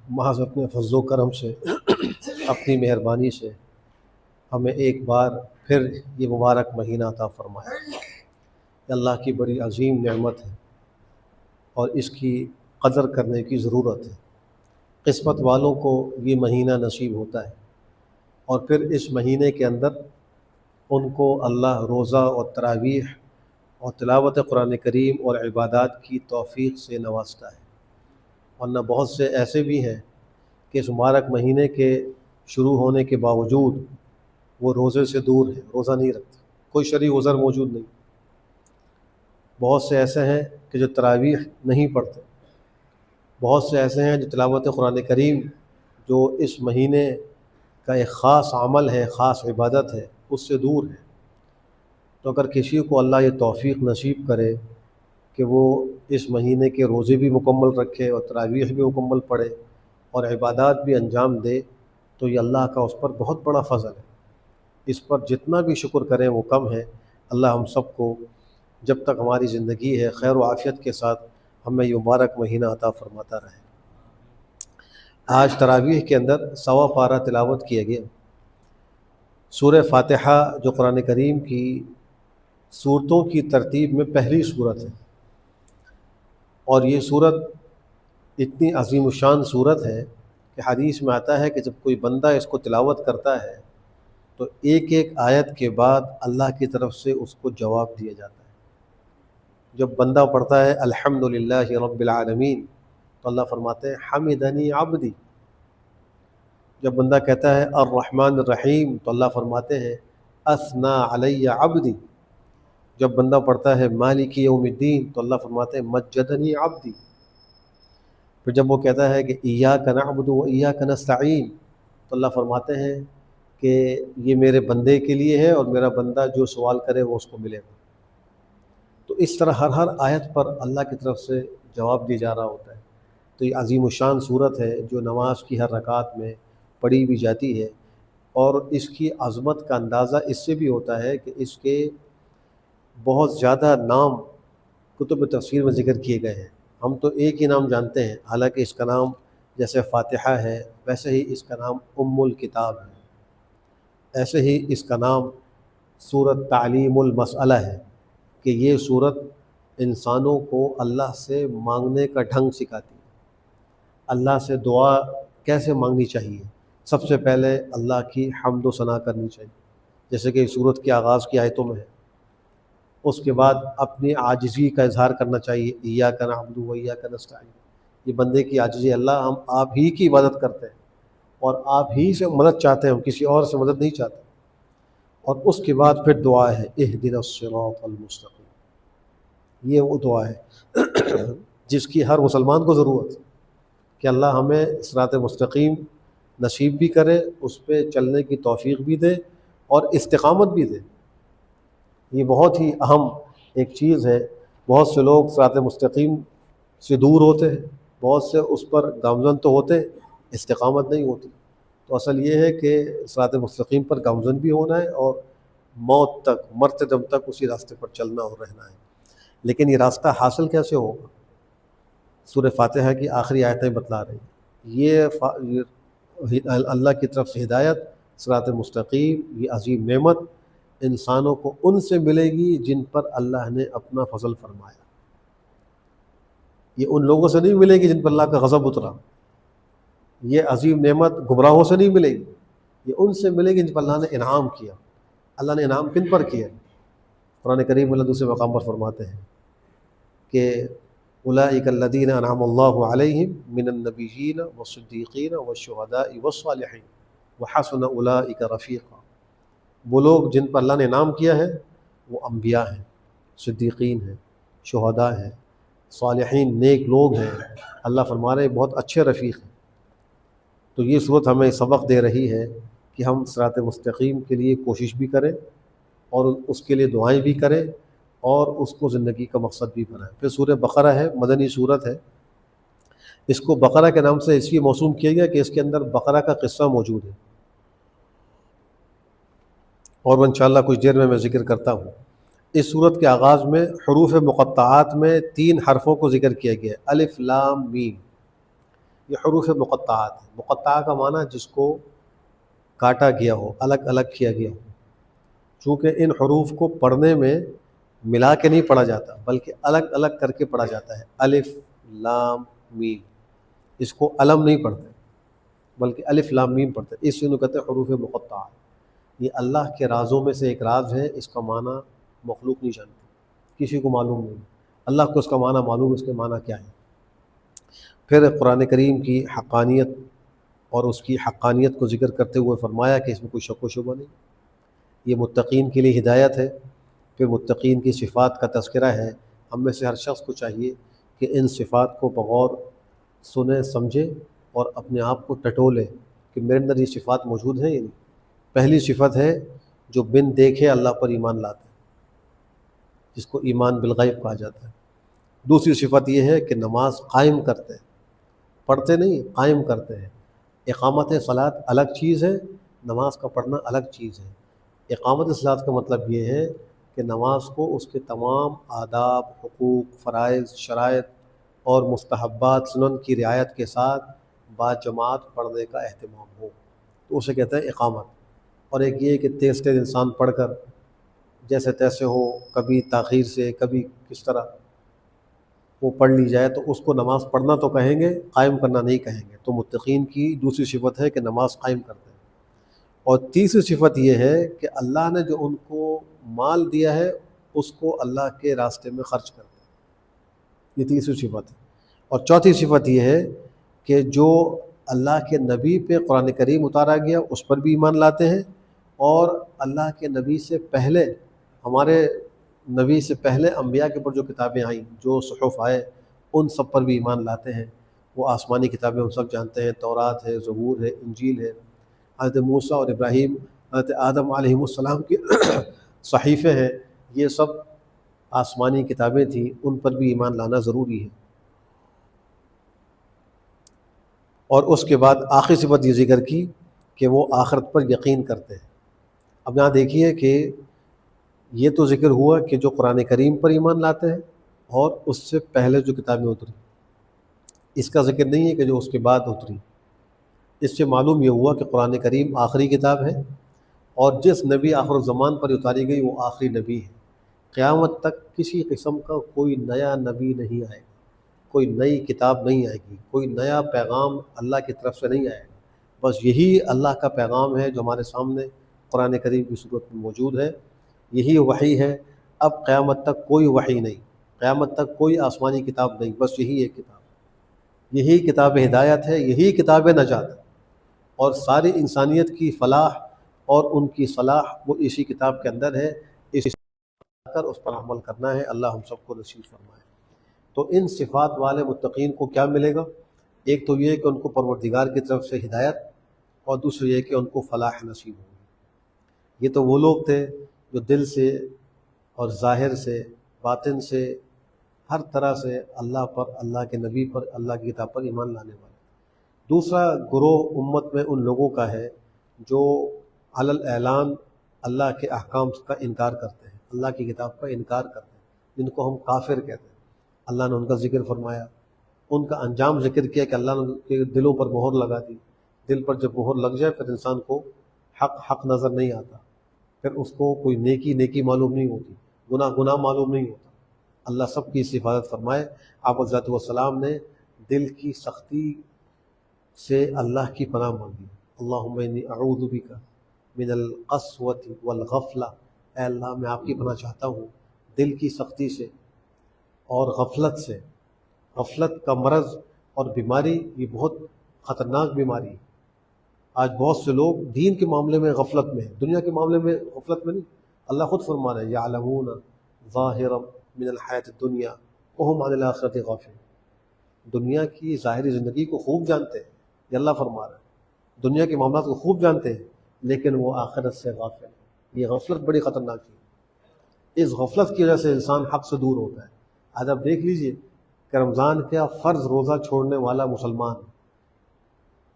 محض اپنے فضل و کرم سے اپنی مہربانی سے ہمیں ایک بار پھر یہ مبارک مہینہ عطا فرمایا۔ یہ اللہ کی بڑی عظیم نعمت ہے اور اس کی قدر کرنے کی ضرورت ہے۔ قسمت والوں کو یہ مہینہ نصیب ہوتا ہے اور پھر اس مہینے کے اندر ان کو اللہ روزہ اور تراویح اور تلاوت قرآن کریم اور عبادات کی توفیق سے نوازتا ہے۔ ورنہ بہت سے ایسے بھی ہیں کہ اس مبارک مہینے کے شروع ہونے کے باوجود وہ روزے سے دور ہیں، روزہ نہیں رکھتے، کوئی شرعی عذر موجود نہیں۔ بہت سے ایسے ہیں کہ جو تراویح نہیں پڑھتے، بہت سے ایسے ہیں جو تلاوت قرآن کریم جو اس مہینے کا ایک خاص عمل ہے، خاص عبادت ہے، اس سے دور ہیں۔ تو اگر کسی کو اللہ یہ توفیق نصیب کرے کہ وہ اس مہینے کے روزے بھی مکمل رکھے اور تراویح بھی مکمل پڑھے اور عبادات بھی انجام دے، تو یہ اللہ کا اس پر بہت بڑا فضل ہے۔ اس پر جتنا بھی شکر کریں وہ کم ہے۔ اللہ ہم سب کو جب تک ہماری زندگی ہے خیر و عافیت کے ساتھ ہمیں یہ مبارک مہینہ عطا فرماتا رہے۔ آج تراویح کے اندر 125 پارہ تلاوت کیا گیا۔ سورہ فاتحہ جو قرآن کریم کی سورتوں کی ترتیب میں پہلی سورت ہے، اور یہ سورت اتنی عظیم الشان سورت ہے کہ حدیث میں آتا ہے کہ جب کوئی بندہ اس کو تلاوت کرتا ہے تو ایک ایک آیت کے بعد اللہ کی طرف سے اس کو جواب دیا جاتا ہے۔ جب بندہ پڑھتا ہے الحمدللہ رب العالمین تو اللہ فرماتے ہیں حمدنی عبدی۔ جب بندہ کہتا ہے الرحمن الرحیم تو اللہ فرماتے ہیں اثنا علی عبدی۔ جب بندہ پڑھتا ہے مالک یوم الدین تو اللہ فرماتے ہیں مجدنی عبدی۔ پھر جب وہ کہتا ہے کہ ایاک نعبد و ایاک نستعین تو اللہ فرماتے ہیں کہ یہ میرے بندے کے لیے ہے اور میرا بندہ جو سوال کرے وہ اس کو ملے گا۔ تو اس طرح ہر آیت پر اللہ کی طرف سے جواب دیا جا رہا ہوتا ہے۔ تو یہ عظیم الشان صورت ہے جو نماز کی ہر رکعت میں پڑھی بھی جاتی ہے، اور اس کی عظمت کا اندازہ اس سے بھی ہوتا ہے کہ اس کے بہت زیادہ نام کتب تفسیر میں ذکر کیے گئے ہیں۔ ہم تو ایک ہی نام جانتے ہیں، حالانکہ اس کا نام جیسے فاتحہ ہے ویسے ہی اس کا نام ام الکتاب ہے، ایسے ہی اس کا نام سورۃ تعلیم المسئلہ ہے کہ یہ سورت انسانوں کو اللہ سے مانگنے کا ڈھنگ سکھاتی ہے، اللہ سے دعا کیسے مانگنی چاہیے۔ سب سے پہلے اللہ کی حمد و ثنا کرنی چاہیے، جیسے کہ سورت کے آغاز کی آیتوں میں ہے۔ اس کے بعد اپنی عاجزی کا اظہار کرنا چاہیے، ایاک نعبد و ایاک نستعین۔ یہ بندے کی عاجزی، اللہ ہم آپ ہی کی عبادت کرتے ہیں اور آپ ہی سے مدد چاہتے ہیں، ہم کسی اور سے مدد نہیں چاہتے۔ اور اس کے بعد پھر دعا ہے اہدنا الصراط المستقیم۔ یہ وہ دعا ہے جس کی ہر مسلمان کو ضرورت ہے کہ اللہ ہمیں صراط مستقیم نصیب بھی کرے، اس پہ چلنے کی توفیق بھی دے اور استقامت بھی دے۔ یہ بہت ہی اہم ایک چیز ہے۔ بہت سے لوگ صراط مستقیم سے دور ہوتے ہیں، بہت سے اس پر گامزن تو ہوتے، استقامت نہیں ہوتی۔ تو اصل یہ ہے کہ صراط مستقیم پر گامزن بھی ہونا ہے اور موت تک، مرتے دم تک اسی راستے پر چلنا اور رہنا ہے۔ لیکن یہ راستہ حاصل کیسے ہوگا؟ سورہ فاتحہ کی آخری آیتیں بتلا رہی ہیں۔ یہ اللہ کی طرف سے ہدایت، صراط مستقیم، یہ عظیم نعمت انسانوں کو ان سے ملے گی جن پر اللہ نے اپنا فضل فرمایا۔ یہ ان لوگوں سے نہیں ملے گی جن پر اللہ کا غضب اترا۔ یہ عظیم نعمت گمراہوں سے نہیں ملے گی، یہ ان سے ملے گی جن پر اللہ نے انعام کیا۔ اللہ نے انعام کن پر کیا؟ قرآن کریم اللہ دوسرے مقام پر فرماتے ہیں کہ اولئک الذین انعم اللہ علیہم من النبیین والصدیقین والشہداء والصالحین وحسن اولئک رفیقا۔ وہ لوگ جن پر اللہ نے انعام کیا ہے وہ انبیاء ہیں، صدیقین ہیں، شہداء ہیں، صالحین، نیک لوگ ہیں۔ اللہ فرما رہے بہت اچھے رفیق ہیں۔ تو یہ صورت ہمیں سبق دے رہی ہے کہ ہم صراط مستقیم کے لیے کوشش بھی کریں اور اس کے لیے دعائیں بھی کریں اور اس کو زندگی کا مقصد بھی بنائیں۔ پھر سورہ بقرہ ہے، مدنی سورت ہے۔ اس کو بقرہ کے نام سے اس لیے موسوم کیا گیا کہ اس کے اندر بقرہ کا قصہ موجود ہے، اور وہ انشاءاللہ کچھ دیر میں ذکر کرتا ہوں۔ اس سورت کے آغاز میں حروف مقطعات میں 3 حرفوں کو ذکر کیا گیا ہے، الف لام میم۔ یہ حروف مقطعات ہیں۔ مقطع کا معنی جس کو کاٹا گیا ہو، الگ الگ کیا گیا ہو۔ چونکہ ان حروف کو پڑھنے میں ملا کے نہیں پڑھا جاتا بلکہ الگ الگ کر کے پڑھا جاتا ہے۔ الف لام میم، اس کو علم نہیں پڑھتے بلکہ الف لام میم پڑھتے، اس لیے کہتے ہیں حروف مقطعات۔ یہ اللہ کے رازوں میں سے ایک راز ہے، اس کا معنی مخلوق نہیں جانتی، کسی کو معلوم نہیں، اللہ کو اس کا معنی معلوم ہے، اس کے معنی کیا ہے۔ پھر قرآن کریم کی حقانیت اور اس کی حقانیت کو ذکر کرتے ہوئے فرمایا کہ اس میں کوئی شک و شبہ نہیں، یہ متقین کے لیے ہدایت ہے۔ پھر متقین کی صفات کا تذکرہ ہے۔ ہم میں سے ہر شخص کو چاہیے کہ ان صفات کو بغور سنے سمجھے اور اپنے آپ کو ٹٹولے کہ میرے اندر یہ صفات موجود ہیں یا نہیں۔ پہلی صفت ہے جو بن دیکھے اللہ پر ایمان لاتے ہیں، جس کو ایمان بالغیب کہا جاتا ہے۔ دوسری صفت یہ ہے کہ نماز قائم کرتے ہیں، پڑھتے نہیں، قائم کرتے ہیں۔ اقامت صلاۃ الگ چیز ہے، نماز کا پڑھنا الگ چیز ہے۔ اقامت صلاۃ کا مطلب یہ ہے کہ نماز کو اس کے تمام آداب، حقوق، فرائض، شرائط اور مستحبات سنن کی رعایت کے ساتھ باجماعت پڑھنے کا اہتمام ہو، تو اسے کہتے ہیں اقامت۔ اور ایک یہ کہ تیز تیز انسان پڑھ کر جیسے تیسے ہو، کبھی تاخیر سے، کبھی کس طرح وہ پڑھ لی جائے، تو اس کو نماز پڑھنا تو کہیں گے، قائم کرنا نہیں کہیں گے۔ تو متقین کی دوسری صفت ہے کہ نماز قائم کرتے ہیں۔ اور تیسری صفت یہ ہے کہ اللہ نے جو ان کو مال دیا ہے اس کو اللہ کے راستے میں خرچ کرتے ہیں، یہ تیسری صفت ہے۔ اور چوتھی صفت یہ ہے کہ جو اللہ کے نبی پہ قرآن کریم اتارا گیا اس پر بھی ایمان لاتے ہیں، اور اللہ کے نبی سے پہلے، ہمارے نبی سے پہلے انبیاء کے اوپر جو کتابیں آئیں، جو صحف آئے، ان سب پر بھی ایمان لاتے ہیں۔ وہ آسمانی کتابیں ہم سب جانتے ہیں، تورات ہے، زبور ہے، انجیل ہے، حضرت موسیٰ اور ابراہیم، حضرت آدم علیہ السلام کے صحیفے ہیں، یہ سب آسمانی کتابیں تھیں، ان پر بھی ایمان لانا ضروری ہے۔ اور اس کے بعد آخری صفت یہ ذکر کی کہ وہ آخرت پر یقین کرتے ہیں۔ اب یہاں دیکھیے کہ یہ تو ذکر ہوا کہ جو قرآن کریم پر ایمان لاتے ہیں اور اس سے پہلے جو کتابیں اتری، اس کا ذکر نہیں ہے کہ جو اس کے بعد اتری۔ اس سے معلوم یہ ہوا کہ قرآن کریم آخری کتاب ہے، اور جس نبی آخر الزمان پر اتاری گئی وہ آخری نبی ہے۔ قیامت تک کسی قسم کا کوئی نیا نبی نہیں آئے گا، کوئی نئی کتاب نہیں آئے گی، کوئی نیا پیغام اللہ کی طرف سے نہیں آئے گا۔ بس یہی اللہ کا پیغام ہے جو ہمارے سامنے قرآن کریم کی صورت میں موجود ہے، یہی وحی ہے۔ اب قیامت تک کوئی وحی نہیں، قیامت تک کوئی آسمانی کتاب نہیں، بس یہی ایک کتاب، یہی کتاب ہدایت ہے، یہی کتاب نجات ہے، اور ساری انسانیت کی فلاح اور ان کی صلاح وہ اسی کتاب کے اندر ہے۔ اس کر اس پر عمل کرنا ہے، اللہ ہم سب کو نصیب فرمائے۔ تو ان صفات والے متقین کو کیا ملے گا؟ ایک تو یہ کہ ان کو پروردگار کی طرف سے ہدایت، اور دوسرے یہ کہ ان کو فلاح نصیب ہوگی۔ یہ تو وہ لوگ تھے جو دل سے اور ظاہر سے، باطن سے، ہر طرح سے اللہ پر، اللہ کے نبی پر، اللہ کی کتاب پر ایمان لانے والے۔ دوسرا گروہ امت میں ان لوگوں کا ہے جو علی الاعلان اللہ کے احکام کا انکار کرتے ہیں، اللہ کی کتاب کا انکار کرتے ہیں، جن کو ہم کافر کہتے ہیں۔ اللہ نے ان کا ذکر فرمایا، ان کا انجام ذکر کیا کہ اللہ نے ان کے دلوں پر مہر لگا دی۔ دل پر جب مہر لگ جائے پھر انسان کو حق نظر نہیں آتا، پھر اس کو کوئی نیکی معلوم نہیں ہوتی، گناہ معلوم نہیں ہوتا۔ اللہ سب کی اس حفاظت فرمائے۔ آپ حضرت والسلام نے دل کی سختی سے اللہ کی پناہ مانگی، اللہم انی اعوذ بک من القسوۃ والغفلہ، اے اللہ میں آپ کی پناہ چاہتا ہوں دل کی سختی سے اور غفلت سے۔ غفلت کا مرض اور بیماری یہ بہت خطرناک بیماری ہے۔ آج بہت سے لوگ دین کے معاملے میں غفلت میں ہیں، دنیا کے معاملے میں غفلت میں نہیں۔ اللہ خود فرما رہے ہیں یعلمون ظاہرا من الحیاۃ الدنیا وہم عن الآخرۃ غافلون، دنیا کی ظاہری زندگی کو خوب جانتے ہیں، یہ اللہ فرما رہا ہے، دنیا کے معاملات کو خوب جانتے ہیں لیکن وہ آخرت سے غافل ہیں۔ یہ غفلت بڑی خطرناک ہے، اس غفلت کی وجہ سے انسان حق سے دور ہوتا ہے۔ آج آپ دیکھ لیجئے کہ رمضان کا فرض روزہ چھوڑنے والا مسلمان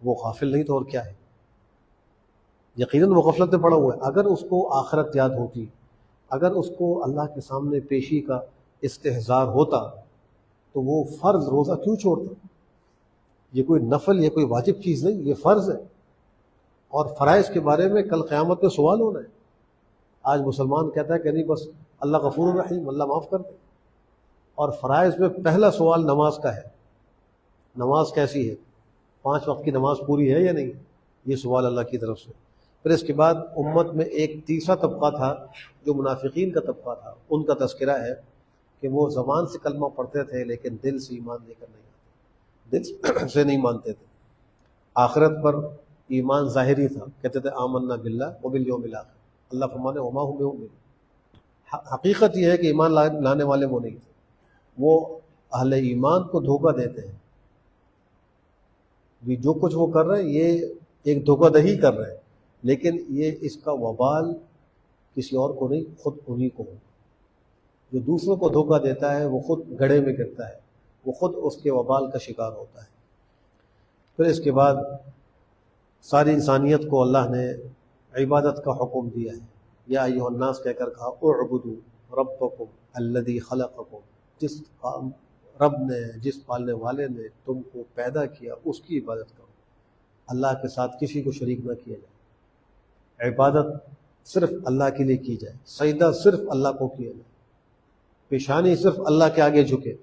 وہ غافل نہیں تو اور کیا ہے؟ یقیناً وہ غفلت میں پڑا ہوا ہے۔ اگر اس کو آخرت یاد ہوتی، اگر اس کو اللہ کے سامنے پیشی کا استحضار ہوتا تو وہ فرض روزہ کیوں چھوڑتا؟ یہ کوئی نفل، یہ کوئی واجب چیز نہیں، یہ فرض ہے، اور فرائض کے بارے میں کل قیامت میں سوال ہونا ہے۔ آج مسلمان کہتا ہے کہ نہیں بس اللہ غفور الرحیم، اللہ معاف کر دے، اور فرائض میں پہلا سوال نماز کا ہے، نماز کیسی ہے، 5 وقت کی نماز پوری ہے یا نہیں، یہ سوال اللہ کی طرف سے۔ پھر اس کے بعد امت میں ایک تیسرا طبقہ تھا جو منافقین کا طبقہ تھا، ان کا تذکرہ ہے کہ وہ زبان سے کلمہ پڑھتے تھے لیکن دل سے ایمان لے کر نہیں آتے، دل سے نہیں مانتے تھے، آخرت پر ایمان ظاہری تھا، کہتے تھے آمنا باللہ وبالیوم الاخر، اللہ فرمانے وما هم بمؤمنین، حقیقت یہ ہے کہ ایمان لانے والے وہ نہیں تھے، وہ اہل ایمان کو دھوکہ دیتے ہیں، بھی جو کچھ وہ کر رہے ہیں یہ ایک دھوکہ دہی کر رہے ہیں، لیکن یہ اس کا وبال کسی اور کو نہیں، خود انہی کو ہو۔ جو دوسروں کو دھوکہ دیتا ہے وہ خود گڑھے میں گرتا ہے، وہ خود اس کے وبال کا شکار ہوتا ہے۔ پھر اس کے بعد ساری انسانیت کو اللہ نے عبادت کا حکم دیا ہے، یا ایھا الناس کہہ کر کہا اعبدوا ربکم الذی خلقکم، جس رب نے، جس پالنے والے نے تم کو پیدا کیا اس کی عبادت کرو، اللہ کے ساتھ کسی کو شریک نہ کیا جائے، عبادت صرف اللہ کے لیے کی جائے، سجدہ صرف اللہ کو کیا جائے، پیشانی صرف اللہ کے آگے جھکے،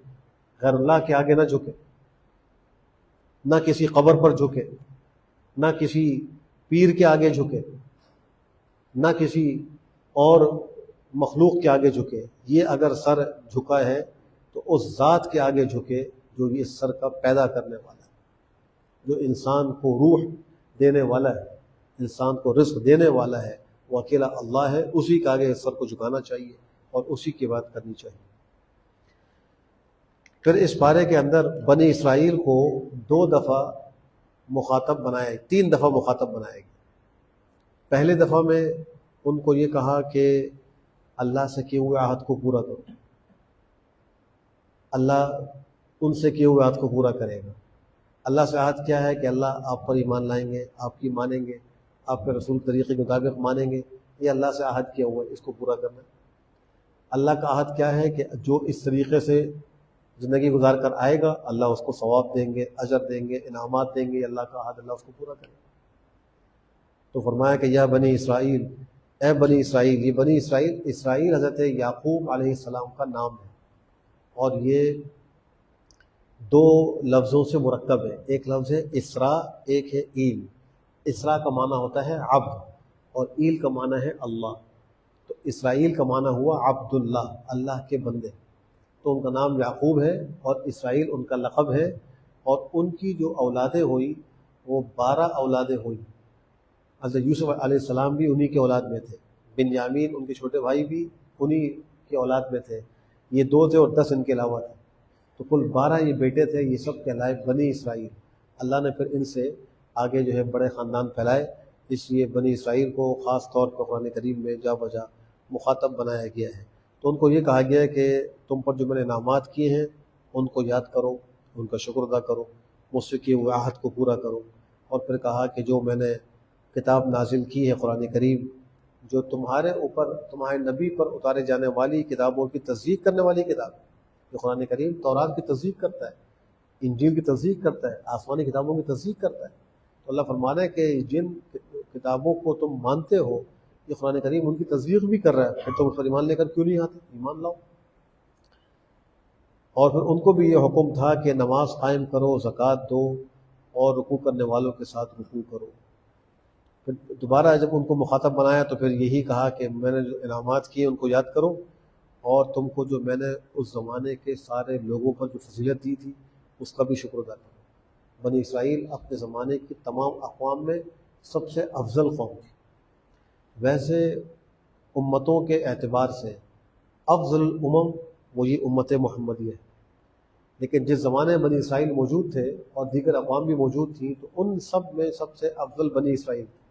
غیر اللہ کے آگے نہ جھکے، نہ کسی قبر پر جھکے، نہ کسی پیر کے آگے جھکے، نہ کسی اور مخلوق کے آگے جھکے۔ یہ اگر سر جھکا ہے تو اس ذات کے آگے جھکے جو یہ سر کا پیدا کرنے والا ہے، جو انسان کو روح دینے والا ہے، انسان کو رزق دینے والا ہے، وہ اکیلا اللہ ہے، اسی کے آگے سر کو جھکانا چاہیے اور اسی کی بات کرنی چاہیے۔ پھر اس پارے کے اندر بنی اسرائیل کو 2 دفعہ مخاطب بنایا، 3 دفعہ مخاطب بنایا گیا۔ پہلے دفعہ میں ان کو یہ کہا کہ اللہ سے کیے ہوئے عہد کو پورا کرو، اللہ ان سے کیے ہوئے عہد کو پورا کرے گا۔ اللہ سے عہد کیا ہے کہ اللہ آپ پر ایمان لائیں گے، آپ کی مانیں گے، آپ کے رسول طریقے کے مطابق مانیں گے، یہ اللہ سے عہد کیا ہوا ہے، اس کو پورا کرنا ہے۔ اللہ کا عہد کیا ہے کہ جو اس طریقے سے زندگی گزار کر آئے گا اللہ اس کو ثواب دیں گے، اجر دیں گے، انعامات دیں گے، اللہ کا عہد، اللہ اس کو پورا کرے گا۔ تو فرمایا کہ یا بنی اسرائیل، اے بنی اسرائیل، یہ بنی اسرائیل، اسرائیل حضرت یعقوب علیہ السلام کا نام ہے، اور یہ 2 لفظوں سے مرکب ہے، ایک لفظ ہے اسرا، ایک ہے ایل۔ اسرا کا معنی ہوتا ہے عبد، اور ایل کا معنی ہے اللہ، تو اسرائیل کا معنی ہوا عبد اللہ، اللہ کے بندے، تو ان کا نام یعقوب ہے اور اسرائیل ان کا لقب ہے، اور ان کی جو اولادیں ہوئی وہ 12 اولادیں ہوئی۔ حضرت یوسف علیہ السلام بھی انہی کے اولاد میں تھے، بنیامین ان کے چھوٹے بھائی بھی انہی کے اولاد میں تھے، یہ 2 تھے اور 10 ان کے علاوہ تھے، تو کل 12 یہ بیٹے تھے، یہ سب کہلائے بنی اسرائیل۔ اللہ نے پھر ان سے آگے جو ہے بڑے خاندان پھیلائے، اس لیے بنی اسرائیل کو خاص طور پر قرآن کریم میں جا بجا مخاطب بنایا گیا ہے۔ تو ان کو یہ کہا گیا ہے کہ تم پر جو میں نے انعامات کیے ہیں ان کو یاد کرو، ان کا شکر ادا کرو، مجھ سے کیے ہوئے عہد کو پورا کرو، اور پھر کہا کہ جو میں نے کتاب نازل کی ہے قرآن کریم، جو تمہارے اوپر، تمہارے نبی پر اتارے جانے والی کتابوں کی تصدیق کرنے والی کتاب ہے، جو قرآن کریم تورات کی تصدیق کرتا ہے، انجیل کی تصدیق کرتا ہے، آسمانی کتابوں کی تصدیق کرتا ہے، تو اللہ فرمانا ہے کہ جن کتابوں کو تم مانتے ہو یہ قرآن کریم ان کی تصدیق بھی کر رہا ہے، پھر تم اس پر ایمان لے کر کیوں نہیں آتے؟ ایمان لاؤ۔ اور پھر ان کو بھی یہ حکم تھا کہ نماز قائم کرو، زکوٰۃ دو، اور رکوع کرنے والوں کے ساتھ رکوع کرو۔ پھر دوبارہ جب ان کو مخاطب بنایا تو پھر یہی کہا کہ میں نے جو انعامات کیے ان کو یاد کرو، اور تم کو جو میں نے اس زمانے کے سارے لوگوں پر جو فضیلت دی تھی اس کا بھی شکر ادا کرو۔ بنی اسرائیل اپنے زمانے کی تمام اقوام میں سب سے افضل قوم تھی۔ ویسے امتوں کے اعتبار سے افضل الامم وہی امت محمدیہ ہے، لیکن جس زمانے میں بنی اسرائیل موجود تھے اور دیگر اقوام بھی موجود تھیں تو ان سب میں سب سے افضل بنی اسرائیل تھے۔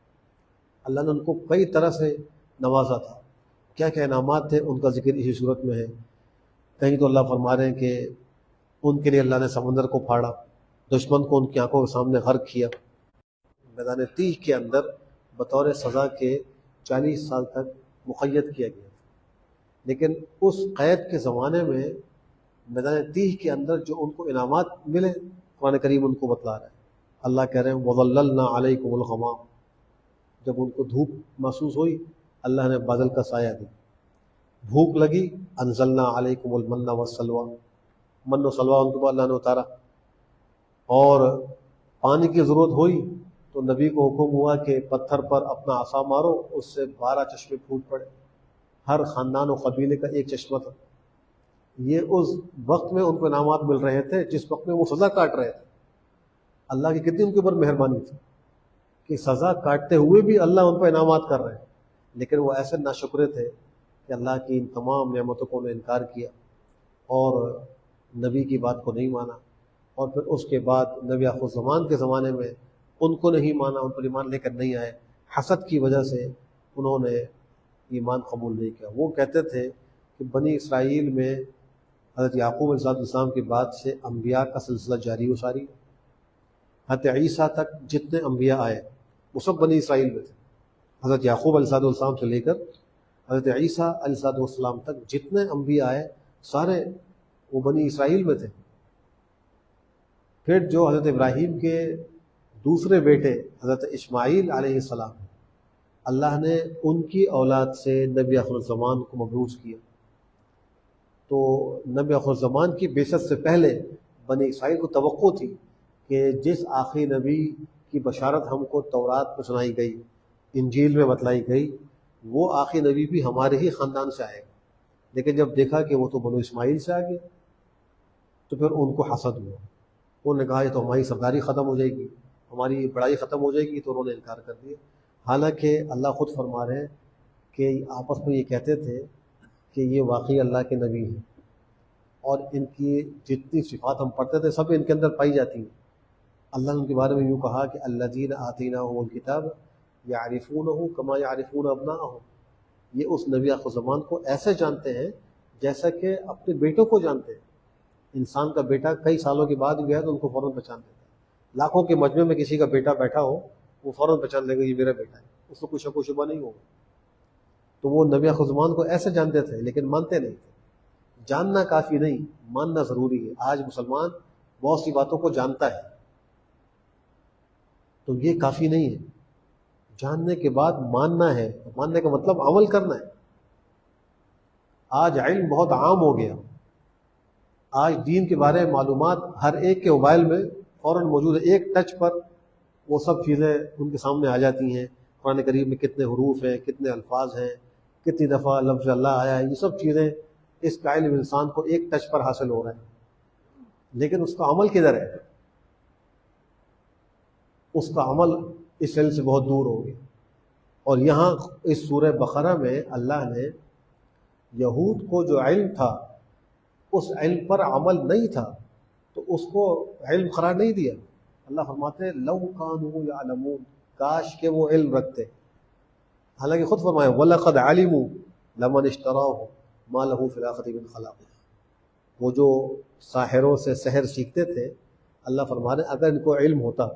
اللہ نے ان کو کئی طرح سے نوازا تھا، کیا کیا انعامات تھے ان کا ذکر اسی صورت میں ہے۔ کہیں تو اللہ فرما رہے ہیں کہ ان کے لیے اللہ نے سمندر کو پھاڑا، دشمن کو ان کی آنکھوں کے سامنے غرق کیا، میدان تیہ کے اندر بطور سزا کے 40 سال تک مقید کیا گیا، لیکن اس قید کے زمانے میں میدان تیہ کے اندر جو ان کو انعامات ملے قرآن کریم ان کو بتلا رہا ہے. اللہ کہہ رہے ہیں وَظَلَّلْنَا عَلَيْكُمُ الْغَمَامَ، جب ان کو دھوپ محسوس ہوئی اللہ نے بادل کا سایہ دی. بھوک لگی انزلنا علیکم المن والسلویٰ، من و سلویٰ ان کو اللہ نے اتارا. اور پانی کی ضرورت ہوئی تو نبی کو حکم ہوا کہ پتھر پر اپنا عصا مارو، اس سے 12 چشمے پھوٹ پڑے. ہر خاندان و قبیلے کا ایک چشمہ تھا. یہ اس وقت میں ان کو انعامات مل رہے تھے جس وقت میں وہ سزا کاٹ رہے تھے. اللہ کی کتنی ان کے اوپر مہربانی تھی کہ سزا کاٹتے ہوئے بھی اللہ ان پر انعامات کر رہے ہیں. لیکن وہ ایسے ناشکرے تھے کہ اللہ کی ان تمام نعمتوں کو انہوں نے انکار کیا اور نبی کی بات کو نہیں مانا. اور پھر اس کے بعد نبی آخر الزمان کے زمانے میں ان کو نہیں مانا، ان پر ایمان لے کر نہیں آئے. حسد کی وجہ سے انہوں نے ایمان قبول نہیں کیا. وہ کہتے تھے کہ بنی اسرائیل میں حضرت یعقوب علیہ السلام کے بعد سے انبیاء کا سلسلہ جاری و ساری. حضرت عیسیٰ تک جتنے انبیاء آئے وہ سب بنی اسرائیل میں تھے. حضرت یعقوب علیہ السلام سے لے کر حضرت عیسیٰ علیہ السلام تک جتنے انبیاء آئے سارے وہ بنی اسرائیل میں تھے. پھر جو حضرت ابراہیم کے دوسرے بیٹے حضرت اسماعیل علیہ السلام، اللہ نے ان کی اولاد سے نبی آخر الزمان کو مبعوث کیا. تو نبی آخر الزمان کی بعثت سے پہلے بنی اسرائیل کو توقع تھی کہ جس آخری نبی کی بشارت ہم کو تورات میں سنائی گئی، انجیل میں بتلائی گئی، وہ آخری نبی بھی ہمارے ہی خاندان سے آئے گا. لیکن جب دیکھا کہ وہ تو بنو اسماعیل سے آ گیا تو پھر ان کو حسد ہوا. انہوں نے کہا یہ تو ہماری سرداری ختم ہو جائے گی، ہماری بڑائی ختم ہو جائے گی، تو انہوں نے انکار کر دیا. حالانکہ اللہ خود فرما رہے ہیں کہ آپس میں یہ کہتے تھے کہ یہ واقعی اللہ کے نبی ہیں اور ان کی جتنی صفات ہم پڑھتے تھے سب ان کے اندر پائی جاتی ہیں. اللہ نے ان کے بارے میں یوں کہا کہ الذین آتیناہم الکتاب یعرفونہ کما یعرفون ابناءہم، یہ اس نبی آخر زمان کو ایسے جانتے ہیں جیسا کہ اپنے بیٹوں کو جانتے ہیں. انسان کا بیٹا کئی سالوں کے بعد گیا تو ان کو فوراً پہچان لیتا ہے. لاکھوں کے مجمع میں کسی کا بیٹا بیٹھا ہو وہ فوراً پہچان لے گا یہ میرا بیٹا ہے، اس کو کوئی شک و شبہ نہیں ہوگا. تو وہ نبی آخر زمان کو ایسے جانتے تھے لیکن مانتے نہیں تھے. جاننا کافی نہیں، ماننا ضروری ہے. آج مسلمان بہت سی باتوں کو جانتا ہے تو یہ کافی نہیں ہے. جاننے کے بعد ماننا ہے، ماننے کا مطلب عمل کرنا ہے. آج علم بہت عام ہو گیا، آج دین کے بارے میں معلومات ہر ایک کے موبائل میں فوراً موجود ہے. ایک ٹچ پر وہ سب چیزیں ان کے سامنے آ جاتی ہیں. قرآن کریم میں کتنے حروف ہیں، کتنے الفاظ ہیں، کتنی دفعہ لفظ اللہ آیا ہے، یہ سب چیزیں اس کا علم انسان کو ایک ٹچ پر حاصل ہو رہا ہے. لیکن اس کا عمل کدھر ہے؟ اس کا عمل اس علم سے بہت دور ہو گیا. اور یہاں اس سورہ بقرہ میں اللہ نے یہود کو جو علم تھا اس علم پر عمل نہیں تھا تو اس کو علم قرار نہیں دیا. اللہ فرماتے ہیں لو کانوا یعلمون، کاش کہ وہ علم رکھتے. حالانکہ خود فرمایا وَلَقَدْ عَلِمُوا لَمَنِ اشْتَرَاهُ مَا لَهُ فِي الْآخِرَةِ مِنْ خَلَاقٍ. وہ جو ساحروں سے سحر سیکھتے تھے، اللہ فرما رہے اگر ان کو علم ہوتا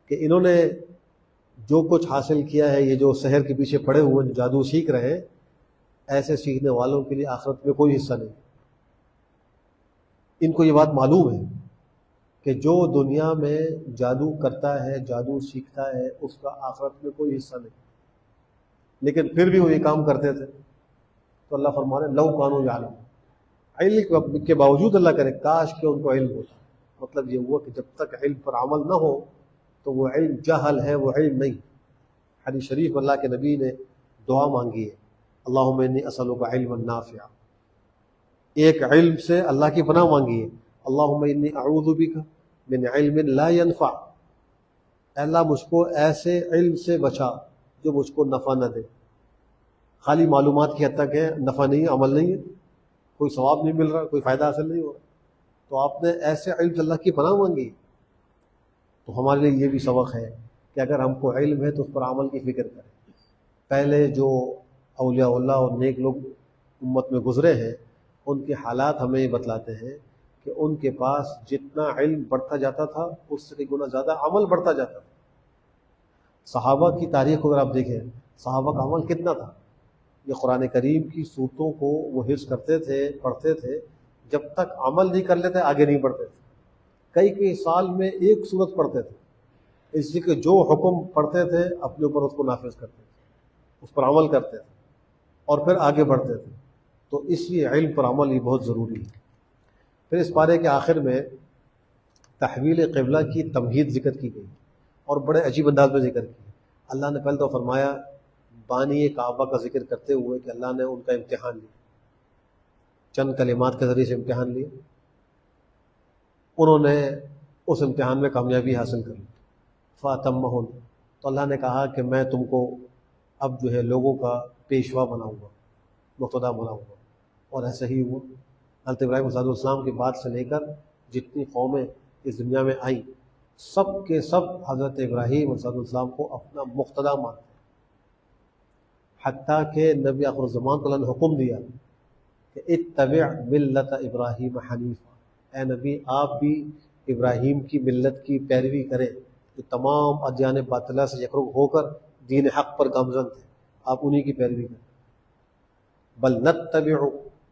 کہ انہوں نے جو کچھ حاصل کیا ہے، یہ جو سحر کے پیچھے پڑے ہوئے جو جادو سیکھ رہے ہیں، ایسے سیکھنے والوں کے لیے آخرت میں کوئی حصہ نہیں. ان کو یہ بات معلوم ہے کہ جو دنیا میں جادو کرتا ہے، جادو سیکھتا ہے، اس کا آخرت میں کوئی حصہ نہیں. لیکن پھر بھی وہ یہ کام کرتے تھے. تو اللہ فرما رہے لو کانوا یعلمون، علم کے باوجود اللہ کرے کاش کہ ان کو علم ہوتا. مطلب یہ ہوا کہ جب تک علم پر عمل نہ ہو تو وہ علم جہل ہے، وہ علم نہیں. حدیث شریف اللہ کے نبی نے دعا مانگی ہے اللہم انی اسألک علما نافعا. ایک علم سے اللہ کی پناہ مانگی ہے اللہم انی اعوذ بک من علم لا ينفع. اللہ مجھ کو ایسے علم سے بچا جو مجھ کو نفع نہ دے. خالی معلومات کی حد تک ہے، نفع نہیں ہے، عمل نہیں ہے، کوئی ثواب نہیں مل رہا، کوئی فائدہ حاصل نہیں ہو رہا. تو آپ نے ایسے علم سے اللہ کی پناہ مانگی. تو ہمارے لیے یہ بھی سبق ہے کہ اگر ہم کو علم ہے تو اس پر عمل کی فکر کریں. پہلے جو اولیاء اللہ اور نیک لوگ امت میں گزرے ہیں ان کے حالات ہمیں یہ بتلاتے ہیں کہ ان کے پاس جتنا علم بڑھتا جاتا تھا اس سے کئی گنا زیادہ عمل بڑھتا جاتا تھا. صحابہ کی تاریخ اگر آپ دیکھیں صحابہ کا عمل کتنا تھا. یہ قرآن کریم کی صورتوں کو وہ حفظ کرتے تھے، پڑھتے تھے، جب تک عمل نہیں کر لیتے آگے نہیں بڑھتے تھے. کئی سال میں ایک صورت پڑھتے تھے، اس لیے کہ جو حکم پڑھتے تھے اپنے اوپر اس کو نافذ کرتے تھے، اس پر عمل کرتے تھے اور پھر آگے بڑھتے تھے. تو اس لیے علم پر عمل یہ بہت ضروری ہے. پھر اس پارے کے آخر میں تحویل قبلہ کی تمہید ذکر کی گئی اور بڑے عجیب انداز میں ذکر کی. اللہ نے پہلے تو فرمایا بانی کعبہ کا ذکر کرتے ہوئے کہ اللہ نے ان کا امتحان لیا، چند کلمات کے ذریعے سے امتحان لیا، انہوں نے اس امتحان میں کامیابی حاصل کر لی. فاتمہن، تو اللہ نے کہا کہ میں تم کو اب جو ہے لوگوں کا پیشوا بناؤں گا، مقتدا بناؤں گا. اور ایسا ہی ہوا. حضرت ابراہیم علیہ السلام کے بعد سے لے کر جتنی قومیں اس دنیا میں آئیں سب کے سب حضرت ابراہیم علیہ السلام کو اپنا مقتدا مانتے ہیں. حتیٰ کہ نبی آخر الزمان کو اللہ نے حکم دیا کہ اتبع ملت ابراہیم حنیفہ، اے نبی آپ بھی ابراہیم کی ملت کی پیروی کریں جو تمام ادیان باطلہ سے یکرک ہو کر دین حق پر گامزن تھے، آپ انہی کی پیروی کریں. بل نتبع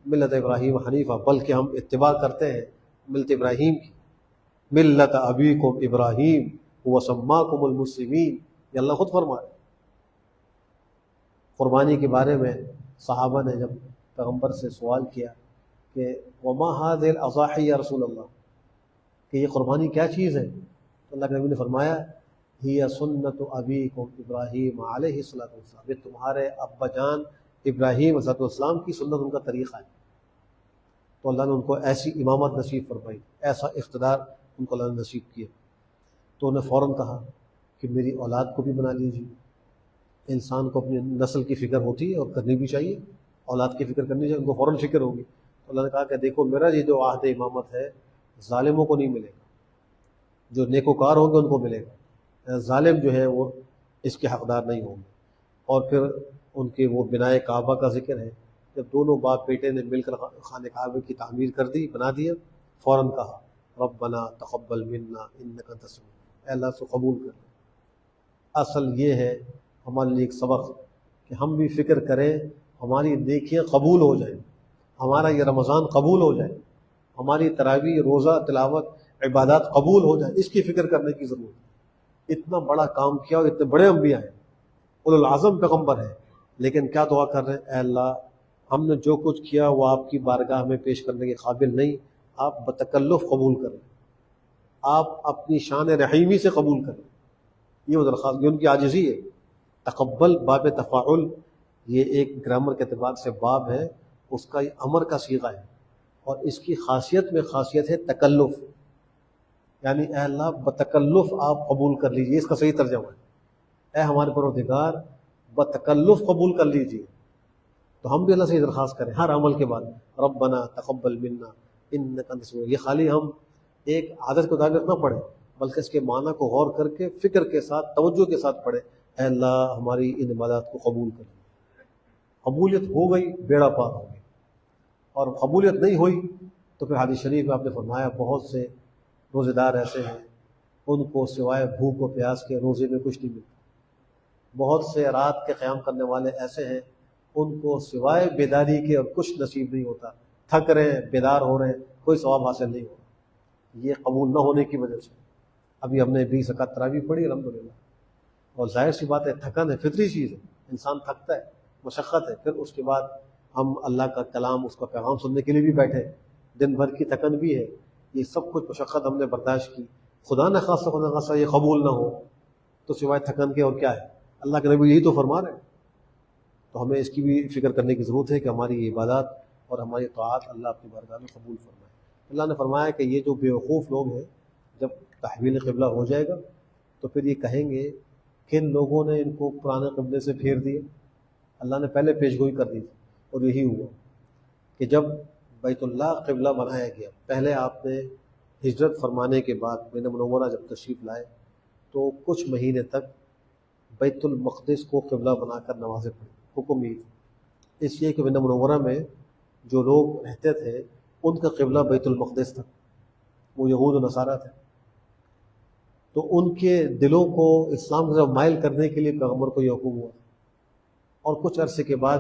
ملت ابراہیم حنیفہ، بلکہ ہم اتباع کرتے ہیں ملت ابراہیم کی. ملت ابیکم ابراہیم هو سماکم المسلمین، یہ اللہ خود فرمائے. قربانی کے بارے میں صحابہ نے جب پیغمبر سے سوال کیا کہ وما هذه الاضاحی یا رسول اللہ، کہ یہ قربانی کیا چیز ہے، تو اللہ کے نبی نے فرمایا ہی سنت ابیکم ابراہیم علیہ السلام، یہ تمہارے ابا جان ابراہیم علیہ السلام کی سنت، ان کا طریقہ ہے. تو اللہ نے ان کو ایسی امامت نصیب فرمائی، ایسا اقتدار ان کو اللہ نے نصیب کیا. تو انہیں فوراً کہا کہ میری اولاد کو بھی بنا لیجیے. انسان کو اپنی نسل کی فکر ہوتی ہے اور کرنی بھی چاہیے، اولاد کی فکر کرنی چاہیے، ان کو فوراً فکر ہوگی. تو اللہ نے کہا کہ دیکھو میرا یہ جو عہد امامت ہے ظالموں کو نہیں ملے گا، جو نیکوکار ہوں گے ان کو ملے گا، ظالم جو ہے وہ اس کے حقدار نہیں ہوں گے. اور پھر ان کے وہ بنائے کعبہ کا ذکر ہے، جب دونوں باپ بیٹے نے مل کر خانہ کعبہ کی تعمیر کر دی، بنا دیا، فوراً کہا ربنا تقبل منا انک انت السمیع، اے اللہ سے قبول کر. اصل یہ ہے ہمارے لیے ایک سبق کہ ہم بھی فکر کریں ہماری نیکیاں قبول ہو جائیں، ہمارا یہ رمضان قبول ہو جائے، ہماری تراویح روزہ تلاوت عبادات قبول ہو جائیں، اس کی فکر کرنے کی ضرورت ہے. اتنا بڑا کام کیا اور اتنے بڑے انبیاء ہیں، اولو العظم پیغمبر ہیں، لیکن کیا دعا کر رہے ہیں، اے اللہ ہم نے جو کچھ کیا وہ آپ کی بارگاہ میں پیش کرنے کے قابل نہیں، آپ بتکلف قبول کریں، آپ اپنی شان رحیمی سے قبول کریں. یہ وہ درخواست، یہ ان کی عاجزی ہے. تقبل باب تفاعل، یہ ایک گرامر کے اعتبار سے باب ہے، اس کا یہ امر کا صیغہ ہے، اور اس کی خاصیت میں خاصیت ہے تکلف، یعنی اے اللہ بتکلف آپ قبول کر لیجئے. اس کا صحیح ترجمہ ہے اے ہمارے پروردگار بتکلف قبول کر لیجئے. تو ہم بھی اللہ سے یہ درخواست کریں ہر عمل کے بعد ربنا تقبل منا انک انت السمیع. یہ خالی ہم ایک عادت کو مطابق نہ پڑھیں بلکہ اس کے معنی کو غور کر کے فکر کے ساتھ توجہ کے ساتھ پڑھیں، اے اللہ ہماری ان عبادات کو قبول کر. قبولیت ہو گئی بیڑا پار ہو گئی، اور قبولیت نہیں ہوئی تو پھر حدیث شریف میں آپ نے فرمایا بہت سے روزے دار ایسے ہیں ان کو سوائے بھوک و پیاس کے روزے میں کچھ نہیں ملتا. بہت سے رات کے قیام کرنے والے ایسے ہیں ان کو سوائے بیداری کے اور کچھ نصیب نہیں ہوتا، تھک رہے ہیں بیدار ہو رہے ہیں کوئی ثواب حاصل نہیں ہو رہا. یہ قبول نہ ہونے کی وجہ سے. ابھی ہم نے 20 رکعت تراویح پڑھی الحمدللہ، اور ظاہر سی بات ہے تھکن ہے، فطری چیز ہے، انسان تھکتا ہے، مشقت ہے. پھر اس کے بعد ہم اللہ کا کلام اس کا پیغام سننے کے لیے بھی بیٹھے، دن بھر کی تھکن بھی ہے، یہ سب کچھ مشقت ہم نے برداشت کی. خدا نہ خاصہ یہ قبول نہ ہو تو سوائے تھکن کے اور کیا ہے. اللہ کے نبی یہی تو فرما رہے ہیں. تو ہمیں اس کی بھی فکر کرنے کی ضرورت ہے کہ ہماری عبادات اور ہماری طاعات اللہ اپنی بارگاہ میں قبول فرمائے. اللہ نے فرمایا کہ یہ جو بیوقوف لوگ ہیں جب تحویل قبلہ ہو جائے گا تو پھر یہ کہیں گے کن لوگوں نے ان کو پرانے قبلے سے پھیر دیا. اللہ نے پہلے پیشگوئی کر دی تھی اور یہی ہوا کہ جب بیت اللہ قبلہ بنایا گیا، پہلے آپ نے ہجرت فرمانے کے بعد مدینہ منورہ جب تشریف لائے تو کچھ مہینے تک بیت المقدس کو قبلہ بنا کر نمازیں پڑھی. حکم یہ تھی اس لیے کہ مدینہ منورہ میں جو لوگ رہتے تھے ان کا قبلہ بیت المقدس تھا، وہ یہود و نصارہ تھے. تو ان کے دلوں کو اسلام کی طرف مائل کرنے کے لیے پیغمبر کو یہ حکم ہوا. اور کچھ عرصے کے بعد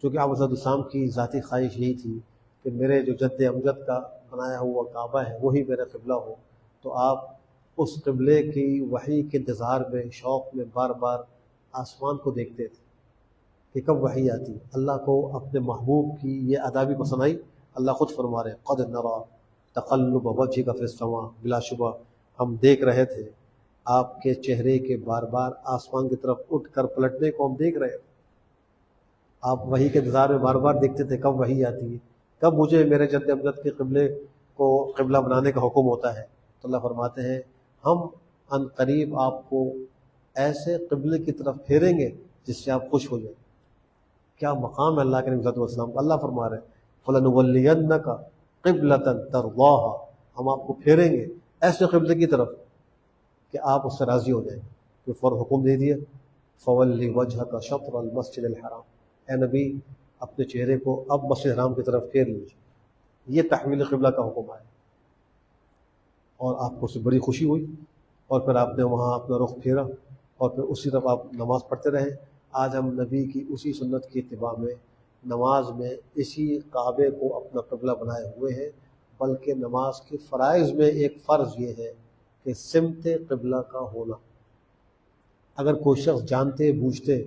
چونکہ آپ علیہ السلام کی ذاتی خواہش یہی تھی کہ میرے جو جد امجد کا بنایا ہوا کعبہ ہے وہی میرا قبلہ ہو، تو آپ اس قبلے کی وحی کے انتظار میں، شوق میں بار بار آسمان کو دیکھتے تھے کہ کب وحی آتی. اللہ کو اپنے محبوب کی یہ ادا بھی پسند آئی. اللہ خود فرما رہے ہیں قد نرا تقلب وجهك في السماء، بلا شبہ ہم دیکھ رہے تھے آپ کے چہرے کے بار بار آسمان کی طرف اٹھ کر پلٹنے کو ہم دیکھ رہے تھے. آپ وحی کے انتظار میں بار بار دیکھتے تھے کب وحی آتی ہے، کب مجھے میرے جد امجد کے قبلے کو قبلہ بنانے کا حکم ہوتا ہے. تو اللہ فرماتے ہیں ہم ان قریب آپ کو ایسے قبلے کی طرف پھیریں گے جس سے آپ خوش ہو جائیں. کیا مقام ہے اللہ کے نبی صلی اللہ علیہ وسلم. اللہ فرما رہے ہیں فَلَنُوَلِّيَنَّكَ قِبْلَةً تَرْضَاهَا، ہم آپ کو پھیریں گے ایسے قبلے کی طرف کہ آپ اس سے راضی ہو جائیں. کہ فور حکم دے دیا فَوَلِّ وَجْهَكَ شَطْرَ الْمَسْجِدِ الْحَرَامِ، اے نبی اپنے چہرے کو اب مسجد حرام کی طرف پھیر لیجیے. یہ تحویل قبلہ کا حکم آیا اور آپ کو اس سے بڑی خوشی ہوئی اور پھر آپ نے وہاں اپنا رخ پھیرا اور پھر اسی طرف آپ نماز پڑھتے رہے. آج ہم نبی کی اسی سنت کی اتباع میں نماز میں اسی کعبے کو اپنا قبلہ بنائے ہوئے ہیں. بلکہ نماز کے فرائض میں ایک فرض یہ ہے کہ سمت قبلہ کا ہونا. اگر کوئی شخص جانتے بوجھتے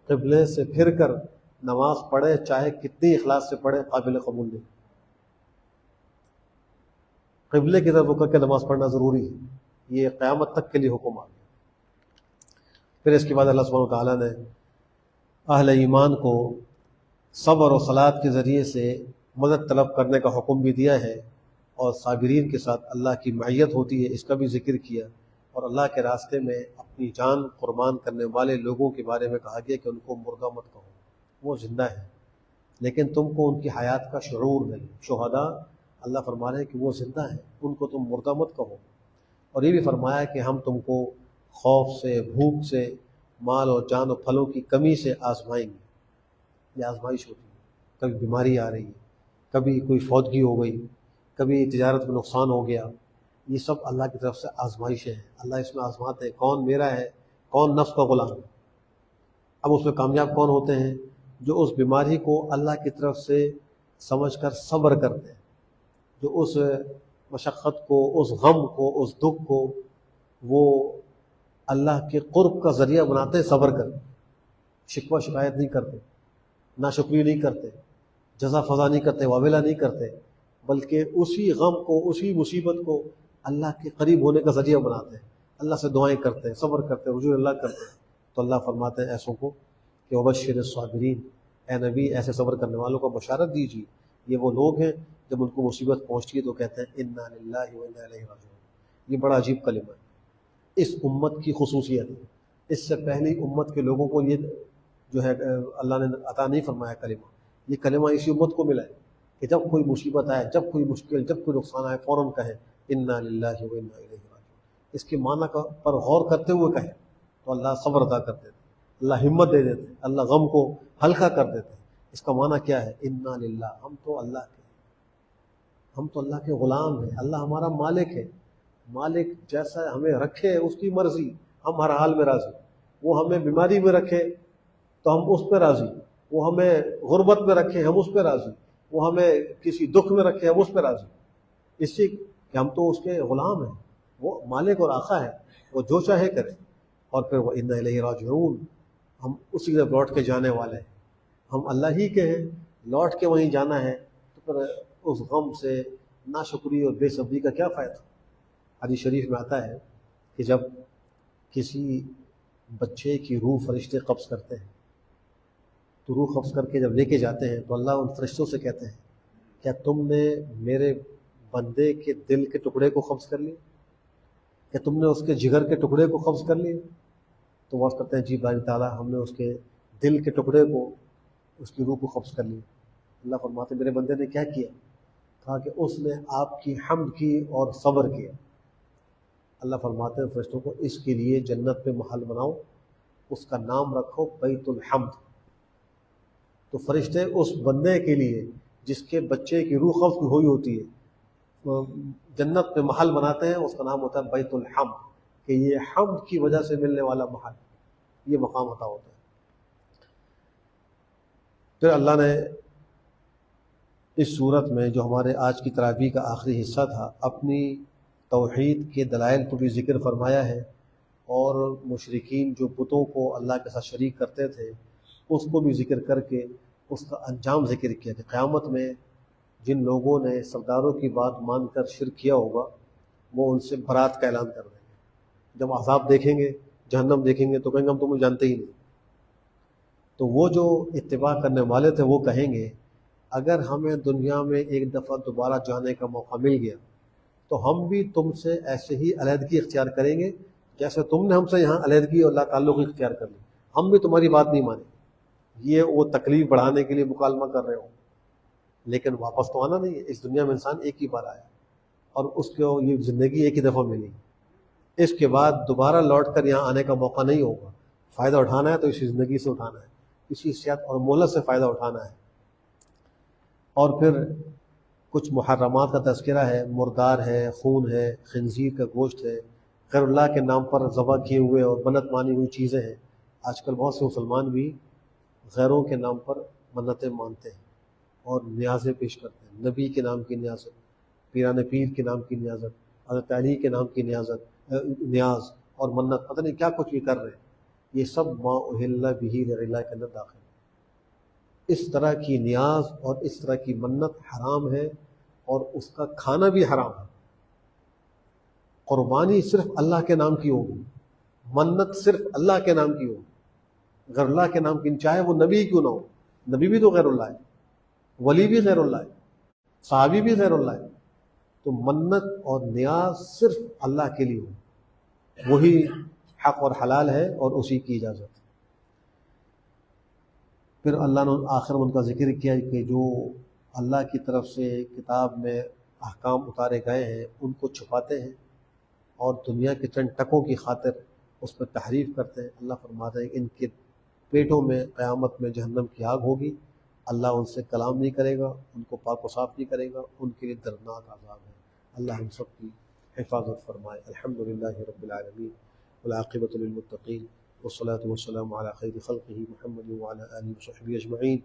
قبلے سے پھر کر نماز پڑھے چاہے کتنی اخلاص سے پڑھے قابل قبول نہیں. قبلے کی طرف رک کر کے نماز پڑھنا ضروری ہے، یہ قیامت تک کے لیے حکم آ گیا. پھر اس کے بعد اللہ سبحانہ وتعالیٰ نے اہل ایمان کو صبر و صلات کے ذریعے سے مدد طلب کرنے کا حکم بھی دیا ہے اور صابرین کے ساتھ اللہ کی معیت ہوتی ہے اس کا بھی ذکر کیا. اور اللہ کے راستے میں اپنی جان قربان کرنے والے لوگوں کے بارے میں کہا گیا کہ ان کو مردہ مت کہو، وہ زندہ ہیں لیکن تم کو ان کی حیات کا شعور نہیں. شہداء اللہ فرما رہے ہیں کہ وہ زندہ ہیں، ان کو تم مردہ مت کہو. اور یہ بھی فرمایا کہ ہم تم کو خوف سے، بھوک سے، مال اور جان و پھلوں کی کمی سے آزمائیں گے. یہ آزمائش ہوتی ہے، کبھی بیماری آ رہی ہے، کبھی کوئی فوتگی ہو گئی، کبھی تجارت میں نقصان ہو گیا. یہ سب اللہ کی طرف سے آزمائشیں ہیں. اللہ اس میں آزماتے ہیں کون میرا ہے، کون نفس کا غلام ہے. اب اس میں کامیاب کون ہوتے ہیں؟ جو اس بیماری کو اللہ کی طرف سے سمجھ کر صبر کرتے ہیں، جو اس مشقت کو، اس غم کو، اس دکھ کو وہ اللہ کے قرب کا ذریعہ بناتے ہیں. صبر کر شکوہ شکایت نہیں کرتے، ناشکری نہیں کرتے، جزا فضا نہیں کرتے، واویلا نہیں کرتے، بلکہ اسی غم کو، اسی مصیبت کو اللہ کے قریب ہونے کا ذریعہ بناتے ہیں. اللہ سے دعائیں کرتے ہیں، صبر کرتے ہیں، رجوع اللہ کرتے ہیں. تو اللہ فرماتے ہیں ایسوں کو کہ وبشر الصابرین، اے نبی ایسے صبر کرنے والوں کو بشارت دیجیے. یہ وہ لوگ ہیں جب ان کو مصیبت پہنچتی ہے تو کہتے ہیں انا للہ و انا الیہ راجعون. یہ بڑا عجیب کلمہ ہے، اس امت کی خصوصیت ہے. اس سے پہلی امت کے لوگوں کو یہ جو ہے اللہ نے عطا نہیں فرمایا کلمہ. یہ کلمہ اسی امت کو ملا ہے کہ جب کوئی مصیبت آئے، جب کوئی مشکل، جب کوئی نقصان آئے، فوراً کہے انا للہ و انا الیہ راجعون. اس کے معنی پر غور کرتے ہوئے کہیں تو اللہ صبر عطا کر دیتے، اللہ ہمت دے دیتے، اللہ غم کو ہلکا کر دیتے. اس کا معنی کیا ہے؟ انا للہ، ہم تو اللہ کے، ہم تو اللہ کے غلام ہیں. اللہ ہمارا مالک ہے. مالک جیسا ہمیں رکھے اس کی مرضی، ہم ہر حال میں راضی. وہ ہمیں بیماری میں رکھے تو ہم اس پہ راضی، وہ ہمیں غربت میں رکھے ہم اس پہ راضی، وہ ہمیں کسی دکھ میں رکھے ہم اس پہ راضی. اس سے کہ ہم تو اس کے غلام ہیں. وہ مالک اور آقا ہے، وہ جو چاہے کرے. اور پھر وہ انا الیہ راجعون، ہم اسی طرف لوٹ کے جانے والے ہیں. ہم اللہ ہی کے ہیں، لوٹ کے وہیں جانا ہے. تو پھر اس غم سے ناشکری اور بے صبری کا کیا فائدہ؟ حدیث شریف میں آتا ہے کہ جب کسی بچے کی روح فرشتے قبض کرتے ہیں تو روح قبض کر کے جب لے کے جاتے ہیں تو اللہ ان فرشتوں سے کہتے ہیں کیا تم نے میرے بندے کے دل کے ٹکڑے کو قبض کر لیا؟ کیا تم نے اس کے جگر کے ٹکڑے کو قبض کر لیے؟ تو وہ کرتے ہیں جی باری تعالیٰ ہم نے اس کے دل کے ٹکڑے کو، اس کی روح کو قبض کر لیا. اللہ فرماتے میرے بندے نے کیا کیا؟ کہا کہ اس نے آپ کی حمد کی اور صبر کیا. اللہ فرماتے ہیں فرشتوں کو اس کے لیے جنت میں محل بناؤ، اس کا نام رکھو بیت الحمد. تو فرشتے اس بندے کے لیے جس کے بچے کی روح قبض ہوئی ہوتی ہے جنت میں محل بناتے ہیں، اس کا نام ہوتا ہے بیت الحمد، کہ یہ حمد کی وجہ سے ملنے والا محل، یہ مقام عطا ہوتا ہے. پھر اللہ نے اس صورت میں جو ہمارے آج کی تراویح کا آخری حصہ تھا اپنی توحید کے دلائل کو بھی ذکر فرمایا ہے، اور مشرکین جو بتوں کو اللہ کے ساتھ شریک کرتے تھے اس کو بھی ذکر کر کے اس کا انجام ذکر کیا کہ قیامت میں جن لوگوں نے سرداروں کی بات مان کر شرک کیا ہوگا وہ ان سے برات کا اعلان کر دیں گے۔ جب عذاب دیکھیں گے، جہنم دیکھیں گے، تو کہیں گے ہم تمہیں جانتے ہی نہیں۔ تو وہ جو اتباع کرنے والے تھے وہ کہیں گے اگر ہمیں دنیا میں ایک دفعہ دوبارہ جانے کا موقع مل گیا تو ہم بھی تم سے ایسے ہی علیحدگی اختیار کریں گے جیسے تم نے ہم سے یہاں علیحدگی اور اللہ تعلق اختیار کر لی، ہم بھی تمہاری بات نہیں مانیں گے۔ یہ وہ تکلیف بڑھانے کے لیے مکالمہ کر رہے ہو، لیکن واپس تو آنا نہیں ہے۔ اس دنیا میں انسان ایک ہی بار آیا اور اس کو یہ زندگی ایک ہی دفعہ ملی، اس کے بعد دوبارہ لوٹ کر یہاں آنے کا موقع نہیں ہوگا۔ فائدہ اٹھانا ہے تو اسی زندگی سے اٹھانا ہے، اسی صحت اور مہلت سے فائدہ اٹھانا ہے۔ اور پھر کچھ محرمات کا تذکرہ ہے، مردار ہے، خون ہے، خنزیر کا گوشت ہے، غیر اللہ کے نام پر ذبح کیے ہوئے اور منت مانی ہوئی چیزیں ہیں۔ آج کل بہت سے مسلمان بھی غیروں کے نام پر منتیں مانتے ہیں اور نیازیں پیش کرتے ہیں، نبی کے نام کی نیازت، پیران پیر کے نام کی نیازت، حضرت علی کے نام کی نیاز اور منت، پتہ نہیں کیا کچھ بھی کر رہے ہیں۔ یہ سب ما اہل بہ لغیر اللہ کے اندر داخل ہے۔ اس طرح کی نیاز اور اس طرح کی منت حرام ہے اور اس کا کھانا بھی حرام ہے۔ قربانی صرف اللہ کے نام کی ہوگی، منت صرف اللہ کے نام کی ہوگی، غیر اللہ کے نام کی، چاہے وہ نبی کیوں نہ ہو۔ نبی بھی تو غیر اللہ ہے، ولی بھی غیر اللہ ہے، صحابی بھی غیر اللہ ہے۔ تو منت اور نیاز صرف اللہ کے لیے ہو، وہی حق اور حلال ہے اور اسی کی اجازت ہے۔ پھر اللہ نے آخر میں ان کا ذکر کیا کہ جو اللہ کی طرف سے کتاب میں احکام اتارے گئے ہیں ان کو چھپاتے ہیں اور دنیا کے چند ٹکوں کی خاطر اس پر تحریف کرتے ہیں۔ اللہ فرماتا ہے کہ ان کے پیٹوں میں قیامت میں جہنم کی آگ ہوگی، اللہ ان سے کلام نہیں کرے گا، ان کو پاک و صاف نہیں کرے گا، ان کے لیے دردناک عذاب ہے۔ اللہ ہم سب کی حفاظت فرمائے۔ الحمدللہ رب العالمین والعاقبۃ للمتقین والصلاة والسلام على خیر خلقہ محمد وعلى آلہ وصحبہ اجمعین۔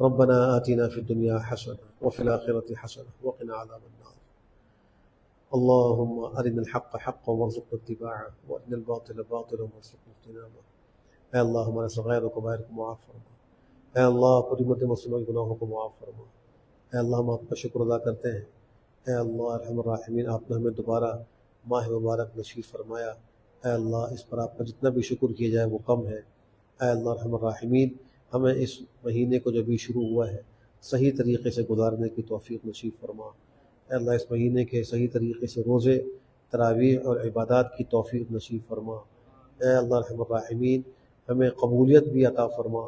ربنا آتنا فی الدنیا حسنة وفی الآخرة حسنة وقنا عذاب النار۔ اللهم أرنا الحق حقا وارزقنا اتباعه وأرنا الباطل باطلا وارزقنا اجتنابه۔ اے اللہ ہمارے صغائر و کبائر کو معاف فرما، اے اللہ پوری امت مسلمہ کے گناہوں کو معاف فرما۔ اے اللہ ہم آپ کا شکر ادا کرتے ہیں، اے اللہ ارحم الراحمین آپ نے ہمیں دوبارہ ماہ مبارک نصیب فرمایا۔ اے اللہ اس پر آپ کا جتنا بھی شکر کیا جائے وہ کم ہے۔ اے اللہ ارحم الراحمین ہمیں اس مہینے کو جو بھی شروع ہوا ہے صحیح طریقے سے گزارنے کی توفیق نصیب فرما۔ اے اللہ اس مہینے کے صحیح طریقے سے روزے، تراویح اور عبادات کی توفیق نصیب فرما۔ اے اللہ ارحم الراحمین ہمیں قبولیت بھی عطا فرما۔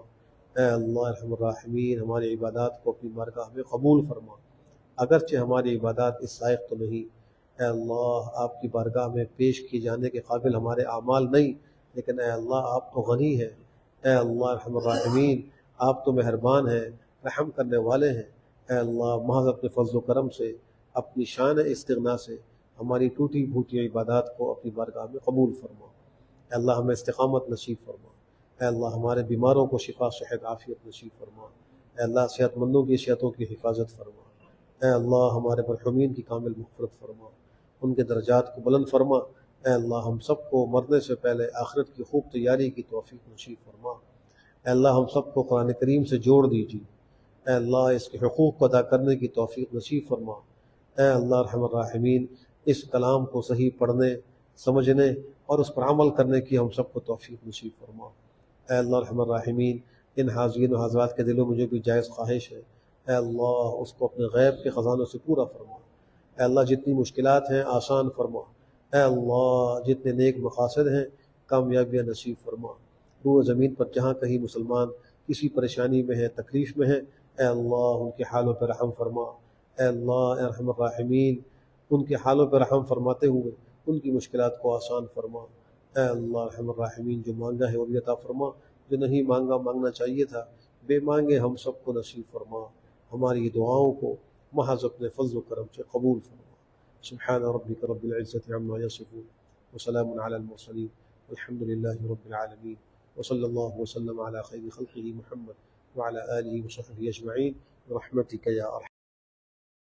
اے اللہ ارحم الراحمین ہماری عبادات کو اپنی بارگاہ میں قبول فرما، اگرچہ ہماری عبادات اس لائق تو نہیں۔ اے اللہ آپ کی بارگاہ میں پیش کیے جانے کے قابل ہمارے اعمال نہیں، لیکن اے اللہ آپ تو غنی ہیں۔ اے اللہ ارحم الراحمین آپ تو مہربان ہیں، رحم کرنے والے ہیں۔ اے اللہ محض اپنے فضل و کرم سے، اپنی شان استغنا سے ہماری ٹوٹی پھوٹی عبادات کو اپنی بارگاہ میں قبول فرما۔ اے اللہ ہمیں استقامت نصیب فرما۔ اے اللہ ہمارے بیماروں کو شفا صحت عافیت نصیب فرما۔ اے اللہ صحت مندوں کی صحتوں کی حفاظت فرما۔ اے اللہ ہمارے مرحومین کی کامل مغفرت فرما، ان کے درجات کو بلند فرما۔ اے اللہ ہم سب کو مرنے سے پہلے آخرت کی خوب تیاری کی توفیق نصیب فرما۔ اے اللہ ہم سب کو قرآن کریم سے جوڑ دیجیے۔ اے اللہ اس کے حقوق کو ادا کرنے کی توفیق نصیب فرما۔ اے اللہ ارحم الراحمین اس کلام کو صحیح پڑھنے، سمجھنے اور اس پر عمل کرنے کی ہم سب کو توفیق نصیب فرما۔ اے اللہ ارحم الراحمین ان حاضرین و حاضرات کے دلوں میں جو بھی جائز خواہش ہے اے اللہ اس کو اپنے غیب کے خزانوں سے پورا فرما۔ اے اللہ جتنی مشکلات ہیں آسان فرما۔ اے اللہ جتنے نیک مقاصد ہیں کامیابیاں نصیب فرما۔ روح زمین پر جہاں کہیں مسلمان کسی پریشانی میں ہیں، تکلیف میں ہیں، اے اللہ ان کے حالوں پر رحم فرما۔ اے اللہ ارحم الراحمین ان کے حالوں پر رحم فرماتے ہوئے ان کی مشکلات کو آسان فرما۔ اے اللہ ارحم الراحمین جو مانگا ہے وہ بھی عطا فرما، جو نہیں مانگا مانگنا چاہیے تھا بے مانگے ہم سب کو نصیب فرما۔ ہماری دعاؤں کو محض اپنے فضل و کرم سے قبول فرما۔ سبحان ربک رب العزت عما یصفون وسلام علی المرسلین والحمد للہ رب العالمین وصلی اللہ وسلم علی خیر خلقہ محمد وعلی آلہ وصحبہ اجمعین برحمتک یا ارحم